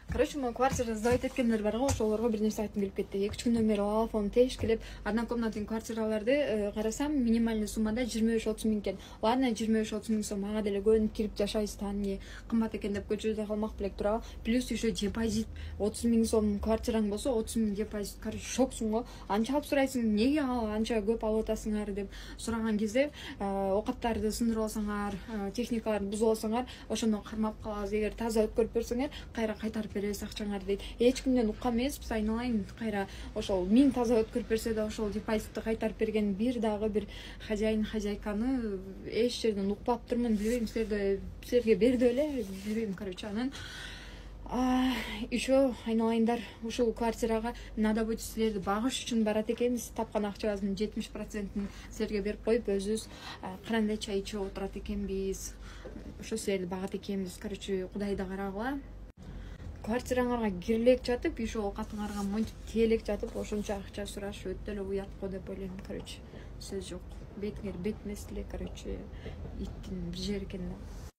Короче, моя квартира сдавать эткендер бар го, ошолорго бир нерсе айткым келип кетти. 2 номер алып, тешкилеп, однокомнатный квартираларды карасам, минимальный суммада 25-30 миң экен. Ладно, 25-30 миң сом ага деле көнүп кирип жашайсыз тани, кымбат экен деп көчөдө калмак белек турабы. Плюс еще депозит 30 миң сом квартираң болсо, 30 миң депозит. Короче, шоксуң го. Анча алып сурайсың, неге анча көп алып атасыңар деп сураган кезде, окаттарды сындырып алсаңар, техникаларды бузуп алсаңар, ошондон кармап калабыз. Эгер таза өткөрүп берсеңер, кайра кайтарып беребиз акчаңарды дейт. Эч кимден уккан эмеспиз, айналайын кайра ошол 1000 таза өткөрүп берсе да ошол депозитти кайтарып берген бир дагы бир хозяин хозяйканы эч жерден укпаптырмын, билбейм, силерге берди эле, билбейм, короче, анан еще айналайындар, ушул квартирага надо будет силерди багыш үчүн барат экенбиз. Тапкан акчабыздын 70%-ын силерге берип коюп, өзүбүз кырандай чай ичип отурат экенбиз. Ошо силерди багат экенбиз. Короче, Кудайды карагыла. Квартираңарга кирилек жатып, ошо катыңарга монтип тиелек жатып, ошончо акча сурашып өтө эле уят го деп ойлойм. Короче, сөз жок. Бетиңер бет эмес эле, короче, иттин бир жери экен да.